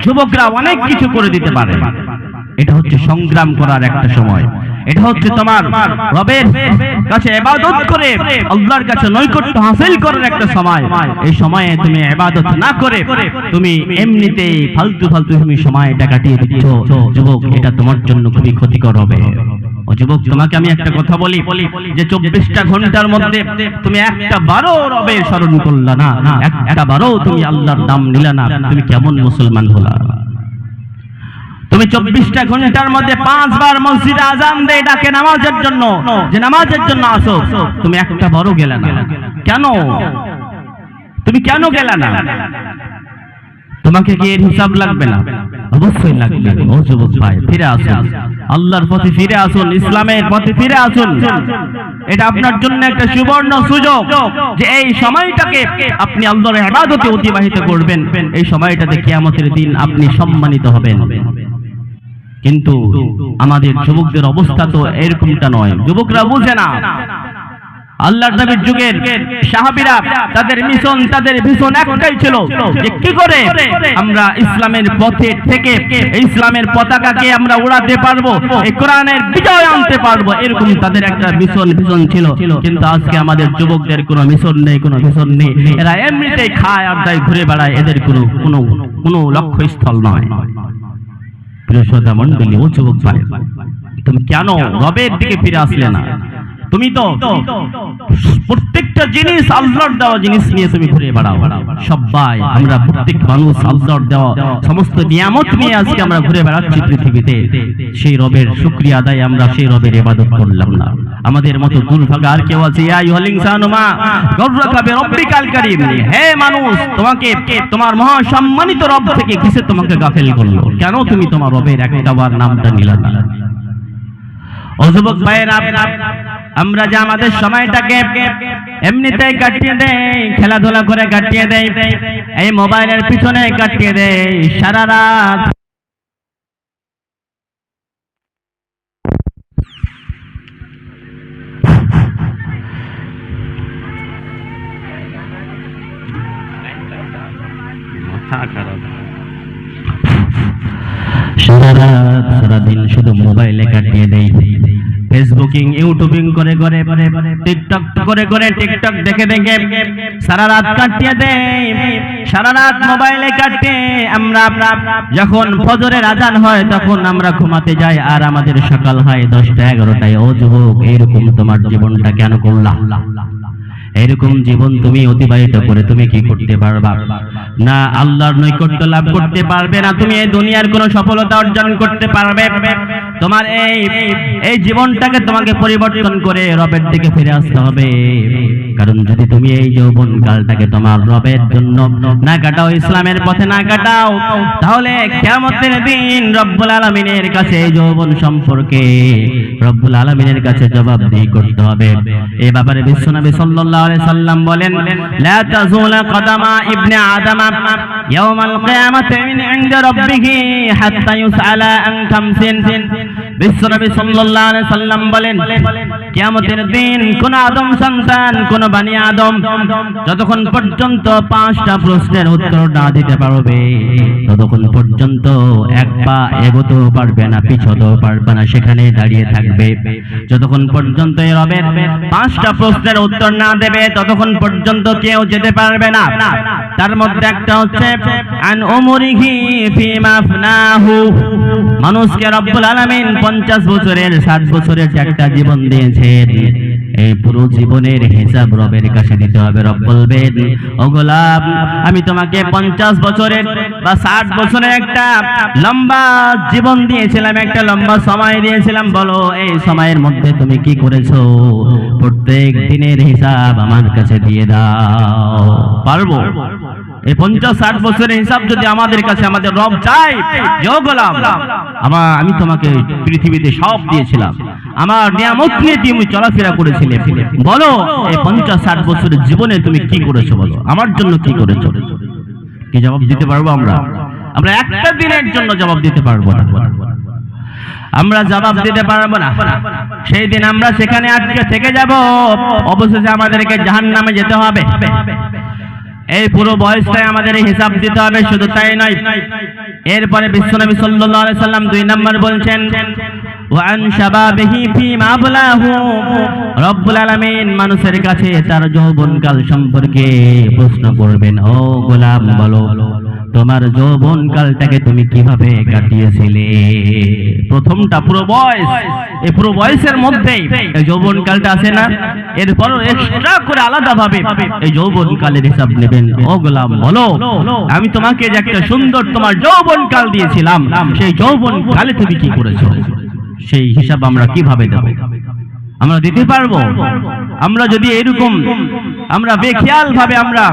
যুবকরা অনেক কিছু করে দিতে পারে। এটা হচ্ছে সংগ্রাম করার একটা সময়, এটা হচ্ছে তোমার রবের কাছে ইবাদত করে আল্লাহর কাছে নৈকট্য হাসিল করার একটা সময়। এই সময়ে তুমি ইবাদত না করে তুমি এমনিতেই ফালতু তুমি সময়টা কাটিয়ে দিচ্ছ যুবক, এটা তোমার জন্য খুবই ক্ষতিকর হবে। ও যুবক, তোমাকে আমি একটা কথা বলি যে 24টা ঘন্টার মধ্যে তুমি একটা বারও রবের স্মরণ করলা না, একটা বারও তুমি আল্লাহর নাম নিলা না, তুমি কেমন মুসলমান হলা? তুমি 24টা ঘন্টার মধ্যে 5 বার মসজিদে আযান দেয় ডাকে নামাজের জন্য, যে নামাজের জন্য আসো, তুমি একটা বারও গেলে না। কেন? তুমি কেন গেলে না? তোমাকে কি এর হিসাব লাগবে না? অবশ্যই লাগবে। ও যুবক ভাই, ফিরে আসুন, আল্লাহর পথে ফিরে আসুন, ইসলামের পথে ফিরে আসুন। এটা আপনার জন্য একটা সুবর্ণ সুযোগ যে এই সময়টাকে আপনি আল্লাহর ইবাদতে অতিবাহিত করবেন। এই সময়টাতে কিয়ামতের দিন আপনি সম্মানিত হবেন। কিন্তু আমাদের যুবকদের অবস্থা তো এরকমটা নয়। যুবকরা বুঝে না। আল্লাহর নবীর যুগের সাহাবীরা তাদের মিশন, তাদের ভিশন একটাই ছিল যে কি করে আমরা ইসলামের পথে থেকে ইসলামের পতাকাকে আমরা উড়াতে পারবো, এই কোরআনের বিজয় আনতে পারবো, এরকম তাদের একটা ভিশন ছিল। কিন্তু আজকে আমাদের যুবকদের কোনো মিশন নেই, কোনো ভিশন নেই। এরা এমনিতেই খায় আর দায়, ঘুরে বেড়ায়, এদের কোনো লক্ষ্যস্থল নয়। প্রিয় শ্রোতা মণ্ডলী, ও যুবক ভাই, তুমি কেন রবের দিকে ফিরে আসলে না? তুমি তো প্রত্যেকটা জিনিস আল্লাহর দেওয়া জিনিস নিয়ে তুমি ঘুরে বেড়াও। সবাই আমরা প্রত্যেক মানুষ আল্লাহর দেওয়া সমস্ত নিয়ামত নিয়ে আজকে আমরা ঘুরে বেড়াচ্ছি পৃথিবীতে। সেই রবের শুকরিয়া আদায় আমরা সেই রবের ইবাদত করলাম না। আমাদের মতো দুর্ভাগা আর কেউ আছে? ইয়া আইয়ুহাল ইনসানু মা গাররাকা বিরাব্বিকাল কারীম। হে মানুষ, তোমাকে তোমার মহা সম্মানিত রব থেকে কিসে তোমাকে গাফেল করলো? কেন তুমি তোমার রবের একটাবার নামটা নিলে না? ও যুবক ভাইয়েরা, আমরা যে আমাদের সময়টাকে এমনিতেই কাটিয়ে দেই, খেলাধুলা করে কাটিয়ে দেই, এই মোবাইলের পিছনে কাটিয়ে দেই সারা রাত। সারাদিন শুধু মোবাইলে কাটিয়ে দেই, ফেসবুকিং, ইউটিউবিং করে টিকটক করে টিকটক দেখে সারা রাত কাটিয়ে দেই। সারা রাত মোবাইলে কাটিয়ে আমরা যখন ফজরের আজান হয় তখন আমরা ঘুমাতে যাই, আর আমাদের সকাল হয় 10টা 11টায়। ও যুবক, এরকম তোমার জীবনটা কেন করলা? এরকম জীবন তুমি অতিবাহিত করে তুমি কি করতে পারবা? না আল্লাহর নৈকট্য লাভ করতে পারবে, না তুমি এই দুনিয়ার কোনো সফলতা অর্জন করতে পারবে। তোমার এই জীবনটাকে তোমাকে পরিবর্তন করে রবের দিকে ফিরে আসতে হবে। কারণ যদি তুমি এই যৌবন কালটাকে তোমার রবের জন্য না কাটাও, ইসলামের পথে না কাটাও, তাহলে কিয়ামতের দিন রব্বুল আলামিনের কাছে এই যৌবন সম্পর্কে রব্বুল আলামিনের কাছে জবাবদিহি করতে হবে। এই ব্যাপারে বিশ্বনবী সাল্লাল্লাহু আলাইহি সাল্লাম বলেন, লা তাযুলা কদামা ইবনে আদম ইয়াওমাল কিয়ামাতি মিন ইনদা রাব্বিহি হাত্তা ইউসআলা আন খামসিন। বিশ্বনবী সাল্লাল্লাহু আলাইহি সাল্লাম বলেন, কিয়ামতের দিন কোন আদম সন্তান, কোন বনি আদম যতক্ষণ পর্যন্ত 5টা প্রশ্নের উত্তর না দিতে পারবে ততক্ষণ পর্যন্ত এক পা এগোতেও পারবে না, পিছতেও পারবে না, সেখানে দাঁড়িয়ে থাকবে। যতক্ষণ পর্যন্ত রবের 5টা প্রশ্নের উত্তর না দেবে ততক্ষণ পর্যন্ত কেউ যেতে পারবে না। তার মধ্যে একটা হচ্ছে আন উমরিহি ফিমা আফনাহু। মানুষকে রব্বুল আলামিন 50 বছরের 60 বছরের একটা জীবন দিয়েছেন, এই পুরো জীবনের হিসাব রবের কাছে দিতে হবে। রব বলবেন, ও গোলাম, আমি তোমাকে 50 বছরের বা 60 বছরের একটা লম্বা জীবন দিয়েছিলাম, একটা লম্বা সময় দিয়েছিলাম, বলো এই সময়ের মধ্যে তুমি কি করেছো? প্রত্যেক দিনের হিসাব আমার কাছে দিয়ে দাও। পারবো? এই 50-60 বছরের হিসাব যদি আমাদের কাছে আমাদের রব চাই, যে ও গোলাম, আমি তোমাকে পৃথিবীতে সব দিয়েছিলাম, আমার নিয়ামত নিয়ে তুমি চলাফেরা করেছিলে, বলো এই 50-60 বছরের জীবনে তুমি কি করেছো? বলো আমার জন্য কি করেছো? কি জবাব দিতে পারবো? আমরা একটা দিনের জন্য জবাব দিতে পারবো না। আমরা জবাব দিতে পারবো না। সেই দিন আমরা সেখানে আটকে থেকে যাব, অবশেষে আমাদেরকে জাহান্নামে যেতে হবে। এই পুরো বয়সটাই আমাদের হিসাব দিতে হবে। শুধু তাই নয়, এরপরে বিশ্বনবী সাল্লাল্লাহু আলাইহি সাল্লাম 2 নম্বর বলছেন ওয়ান শাবাবিহি ফিমা আবলাহু, রব্বুল আলামিন মানুষের কাছে তার যৌবনকাল সম্পর্কে প্রশ্ন করবেন, ও গোলাম বলো তোমার যৌবনকালটাকে তুমি কিভাবে কাটিয়েছিলে। প্রথমটা পুরো বয়স, এই পুরো বয়সের মধ্যেই এই যৌবনকালটা আছে না, এরপর এক্সট্রা করে আলাদাভাবে এই যৌবনকালের হিসাব নেবেন। ও গোলাম বলো আমি তোমাকে যে একটা সুন্দর তোমার যৌবনকাল দিয়েছিলাম, সেই যৌবনকালে তুমি কি করেছো, সেই হিসাব আমরা কিভাবে দেব? আমরা দিতে পারবো? আমরা যদি এরকম আমরা বেখেয়াল ভাবে আমরা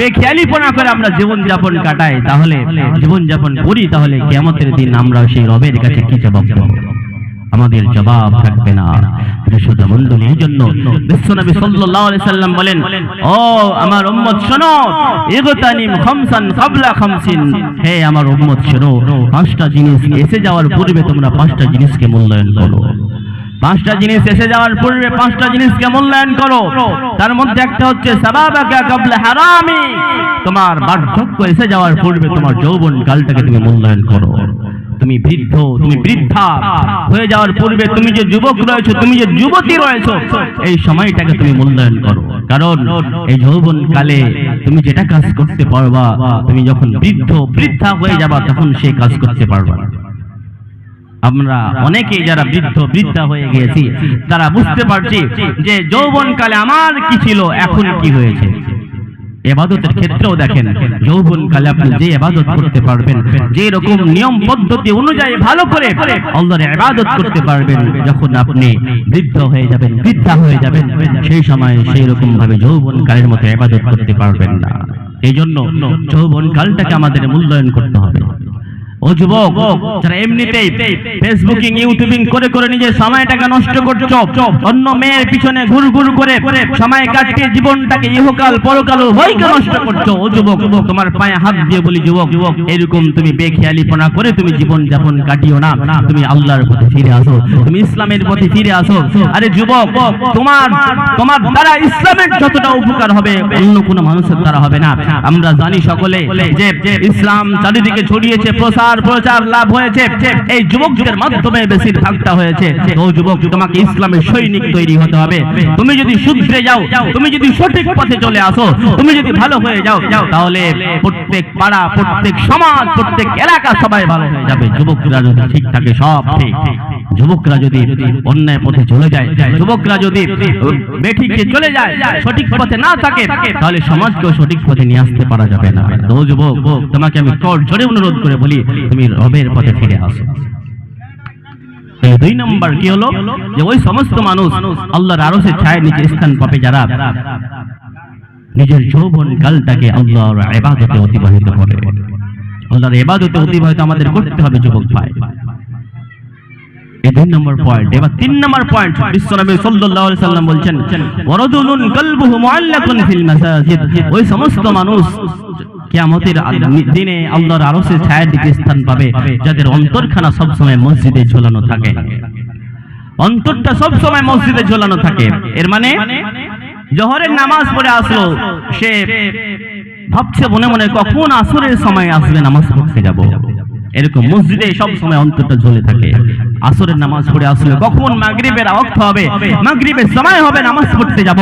বেখেয়ালিপনা করে আমরা জীবন যাপন কাটাই, তাহলে জীবন যাপন করি, তাহলে কিয়ামতের দিন আমরা সেই রবের কাছে কি জবাব দেব? আমাদের জবাব থাকবে না। শুধু মণ্ডলী, এই জন্য বিশ্বনবী সাল্লাল্লাহু আলাইহি সাল্লাম বলেন, ও আমার উম্মত শোনো, ইগতানিম খামসান ক্বাবলা খামসিন, হে আমার উম্মত শোনো, 5টা জিনিস এসে যাওয়ার পূর্বে তোমরা 5টা জিনিসকে মূল্যায়ন করো। 5টা জিনিস এসে যাওয়ার পূর্বে 5টা জিনিসকে মূল্যায়ন করো। তার মধ্যে একটা হচ্ছে সাবাবাকা ক্বাবলা হারামি, তোমার বার্ধক্য এসে যাওয়ার পূর্বে তোমার যৌবন কালটাকে তুমি মূল্যায়ন করো। তুমি বৃদ্ধ, তুমি বৃদ্ধা হয়ে যাওয়ার পূর্বে তুমি যে যুবক রয়েছো, তুমি যে যুবতী রয়েছো, এই সময়টাকে তুমি মূল্যায়ন করো। কারণ এই যৌবন কালে তুমি যেটা কাজ করতে পারবা, তুমি যখন বৃদ্ধা হয়ে যাবা তখন সেই কাজ করতে পারবা না। আমরা অনেকেই যারা বৃদ্ধা হয়ে গিয়েছি তারা বুঝতে পারছি যে যৌবনকালে আমার কি ছিল, এখন কি হয়েছে। ইবাদতের ক্ষেত্রেও দেখেন, যৌবনকালে আপনি যে ইবাদত করতে পারবেন, যে রকম নিয়ম পদ্ধতি অনুযায়ী ভালো করে আল্লাহর ইবাদত করতে পারবেন, যখন আপনি বৃদ্ধা হয়ে যাবেন সেই সময় সেই রকম ভাবে যৌবনকালের মতো ইবাদত করতে পারবেন না। এই জন্য যৌবনকালটাকে আমাদের মূল্যায়ন করতে হবে। ও যুবক যারা এমনিতেই ফেসবুকিং ইউটিউবিং করে নিজের সময়টাকে নষ্ট করছো, অন্য মেয়ের পিছনে ঘুরঘুর করে সময় কাটিয়ে জীবনটাকে ইহকাল পরকাল উভয়কে নষ্ট করছো, ও যুবক তোমার পায়ে হাত দিয়ে বলি, যুবক এরকম তুমি বেখেয়ালিপনা করে তুমি জীবন যাপন কাটিও না। তুমি আল্লাহর পথে ফিরে আসো, তুমি ইসলামের পথে ফিরে আসো। আরে যুবক, তোমার দ্বারা ইসলামের যতটা উপকার হবে অন্য কোনো মানুষের দ্বারা হবে না। আমরা জানি সকলে যে ইসলাম চারিদিকে ছড়িয়েছে, প্রচার লাভ হয়েছে, এই যুবকদের মাধ্যমে বেশিরভাগটা হয়েছে। ও যুবক, তোমাকে ইসলামের সৈনিক তৈরি হতে হবে। তুমি যদি শুধরে যাও, তুমি যদি সঠিক পথে চলে আসো, তুমি যদি ভালো হয়ে যাও, তাহলে প্রত্যেক পাড়া, প্রত্যেক সমাজ, প্রত্যেক এলাকা সবাই ভালো হয়ে যাবে। যুবকরা যদি ঠিক থাকে সব ঠিক, যুবকরা যদি অন্যায় পথে চলে যায়, যুবকরা যদি বেঠিকে চলে যায়, সঠিক পথে না থাকে, তাহলে সমাজকেও সঠিক পথে নিয়ে আসতে পারা যাবে না। তো যুবক, তোমাকে আমি জোরে অনুরোধ করে বলি, তুমি রবের পথে ফিরে আসো। 2 নম্বর কি হলো, যে ওই সমস্ত মানুষ আল্লাহর আরশের ছায়ার নিচে স্থান পাবে যারা নিজের যৌবন কালটাকে আল্লাহর ইবাদতে অতিবাহিত করে। আল্লাহর ইবাদতে অতিবাহিত আমাদের করতে হবে যুবক ভাই। এই 2 নম্বর পয়েন্ট। এবার 3 নম্বর পয়েন্ট, বিশ্বনবী সাল্লাল্লাহু আলাইহি সাল্লাম বলছেন, ওয়ারাজুলুন কলবুহু মুআল্লাকুন ফিল মাসাজিদ, ওই সমস্ত মানুষ কিয়ামতের দিনে আল্লাহর আরশের ছায়ার দিকে স্থান পাবে যাদের অন্তরখানা সব সময় মসজিদে ঝোলানো থাকে। অন্তরটা সব সময় মসজিদে ঝোলানো থাকে। এর মানে জোহরের নামাজ পড়ে আসলো, সে ভাবছে মনে মনে কখন আসরের সময় আসবে, নামাজ পড়তে যাব। এরকম মসজিদে সব সময় অন্তরটা ঝুলে থাকে। আসরের নামাজ পড়ে আসলে কখন মাগরিবের ওয়াক্ত হবে, মাগরিবের সময় হবে, নামাজ পড়তে যাব,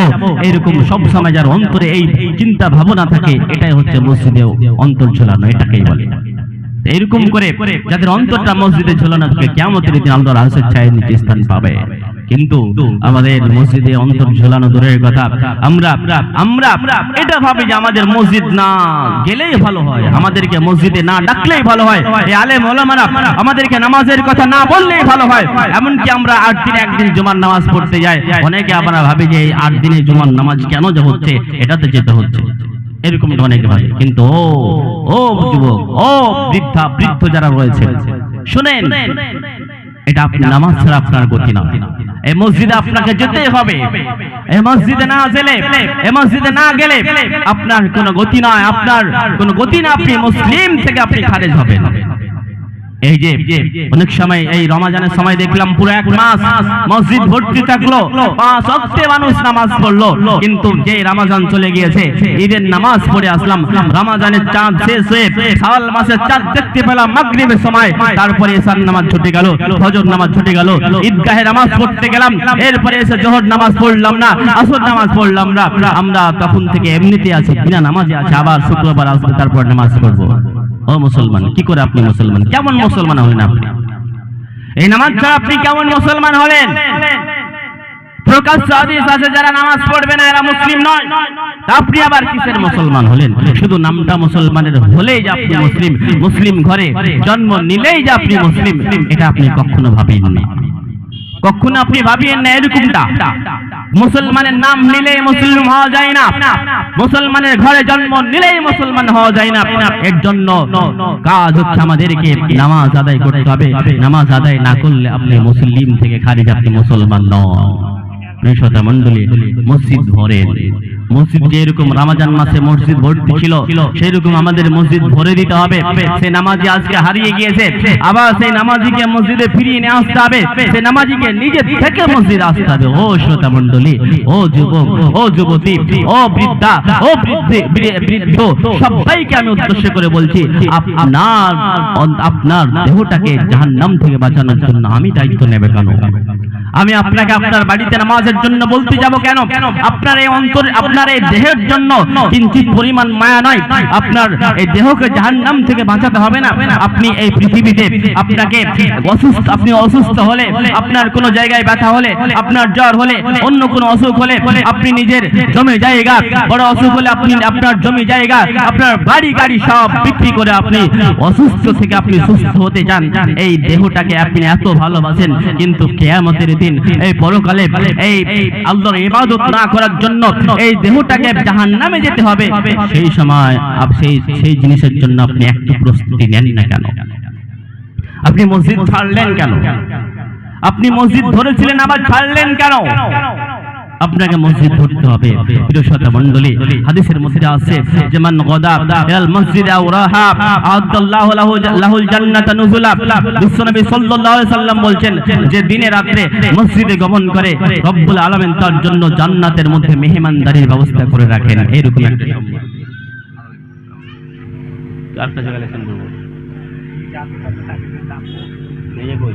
এরকম সব সময় যার অন্তরে এই চিন্তা ভাবনা থাকে, এটাই হচ্ছে মসজিদে অন্তর ঝোলানো, এটাকেই বলে। এরকম করে যাদের অন্তরটা মসজিদে ঝোলানো থাকে, কিয়ামতের দিন আল্লাহর আরশের ছায়ার নিচে স্থান পাবে। কিন্তু আমাদের মসজিদে অন্তর ঝোলানো দূরের কথা, আমরা এটা ভাবি যে আমাদের মসজিদ না গেলেই ভালো হয়, আমাদেরকে মসজিদে না ডাকলেই ভালো হয়, এই আলেম ওলামারা আমাদেরকে নামাজের কথা না বললেই ভালো হয়। এমনকি আমরা 8 দিনে একদিন জুমার নামাজ পড়তে যাই, অনেকে আমরা ভাবি যে এই 8 দিনে জুমার নামাজ কেন যে হচ্ছে, এটাতে যেতে হচ্ছে, এরকম অনেকে ভাবে। কিন্তু ও যুবক, ও বৃদ্ধ যারা রয়েছে, শুনেন, এটা আপনি নামাজ ছাড়া আপনার গতি না। এই মসজিদে আপনাকে যেতে হবে। এই মসজিদে না গেলে আপনার কোনো গতি নয়, আপনার কোনো গতি না, আপনি মুসলিম থেকে আপনি খারিজ হবেন। এই যে অনেক সময় এই রমজানের সময় দেখলাম পুরো এক মাস মসজিদ ভর্তি থাকলো, 5 ওয়াক্তে মানুষ নামাজ পড়লো, কিন্তু যে রমজান চলে গিয়েছে ঈদের নামাজ পড়ে আসলাম, রমজানের চাঁদ শেষ হয়ে শাওয়াল মাসের চাঁদ দেখতে পেলাম মাগরিবের সময়, তারপরে এশার নামাজ ছুটে গেল, ফজর নামাজ ছুটে গেল, ঈদগাহে নামাজ পড়তে গেলাম, এরপরে এসে জোহর নামাজ পড়লাম না, আসর নামাজ পড়লাম না, আমরা তখন থেকে এমনিতে আছি, বিনা নামাজে আছে, আবার শুক্রবার আসবে তারপর নামাজ পড়বো। ও মুসলমান, কি করে আপনি মুসলমান? কেমন মুসলমান হলেন আপনি? এই নামাজ ছাড়া আপনি কেমন মুসলমান হলেন? প্রকাশ্য হাদিস আছে যারা নামাজ পড়বে না এরা মুসলিম নয়, আপনি আবার কিসের মুসলমান হলেন? শুধু নামটা মুসলমানের হলেই যে আপনি মুসলিম, মুসলিম ঘরে জন্ম নিলেই যে আপনি মুসলিম, এটা আপনি কখনো ভাবেননি, কখনো আপনি ভাবিয়েন না এরকমটা। মুসলমানের নাম নিলেই মুসলিম হওয়া যায় না, মুসলমানের ঘরে জন্ম নিলেই মুসলমান হওয়া যায় না। এর জন্য কাজ হচ্ছে আমাদেরকে নামাজ আদায় করতে হবে, নামাজ আদায় না করলে আপনি মুসলিম থেকে খারিজ, আপনি মুসলমান নন। শ্রোতা মণ্ডলী, মসজিদ ভরেন, মসজিদ যেরকম রমজান মাসে মসজিদ ভর্তি ছিল সেরকম আমাদের মসজিদ ভরে দিতে হবে। সেই নামাজি আজকে হারিয়ে গিয়েছে, আবার সেই নামাজিকে মসজিদে ফিরিয়ে নিয়ে আসতে হবে, সেই নামাজিকে নিজে থেকে মসজিদে আসতে হবে। ও শ্রোতা মণ্ডলী, ও যুবক, ও যুবতী, ও বৃদ্ধা, ও বৃদ্ধ, সবাইকে আমি উদ্দেশ্য করে বলছি, আপনার দেহটাকে জাহান্নাম থেকে বাঁচানোর জন্য আমি দায়িত্ব নেবে কেন? আমি আপনাকে আপনার বাড়িতে নামাজের জন্য বলতে যাব কেন? আপনার এই অন্তর, আপনার এই দেহের জন্য কিঞ্চিত পরিমাণ মায়া নয়, আপনার এই দেহকে জাহান্নাম থেকে বাঁচাতে হবে না? আপনি এই পৃথিবীতে আপনাকে অসুস্থ, আপনি অসুস্থ হলে, আপনার কোনো জায়গায় ব্যথা হলে, আপনার জ্বর হলে, অন্য কোনো অসুখ হলে, আপনি নিজের জমি জায়গা, বড় অসুখ হলে আপনি আপনার জমি জায়গা, আপনার বাড়ি গাড়ি সব বিক্রি করে আপনি অসুস্থ থেকে আপনি সুস্থ হতে চান। এই দেহটাকে আপনি এত ভালোবাসেন, কিন্তু কিয়ামতের দিন এই পরকালে এই আল্লাহর ইবাদত না করার জন্য এই দেহটাকে জাহান্নামে যেতে হবে, সেই সময় সেই জিনিসের জন্য আপনি একটু প্রস্তুতি নেন না কেন? আপনি মসজিদ ছাড়লেন কেন? আপনি মসজিদ ধরেছিলেন আবার ছাড়লেন কেন? আপনাকে মসজিদ ধরতে হবে। প্রিয় শ্রোতা মণ্ডলী, হাদিসের মধ্যে আছে যে মান গাদা ইলাল মসজিদ আও রাহা আদাল্লাহু লাহুল জান্নাতা নুজুলা। বিশ্বনবী সাল্লাল্লাহু আলাইহি সাল্লাম বলেন যে দিনে রাতে মসজিদে গমন করে রব্বুল আলামিন তার জন্য জান্নাতের মধ্যে মেহমানদারির ব্যবস্থা করে রাখেন। এরকম একটা সম্মান কার কাছে গেলেন বলবো এই কই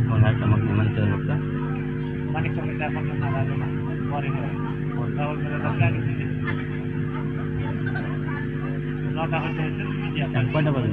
কোন একটা মেহমান চলে লোকটা মানে চলে যায় এখন না লাগে না পরে ওটা হল লাগে নটা হচ্ছে কয়টা বাজে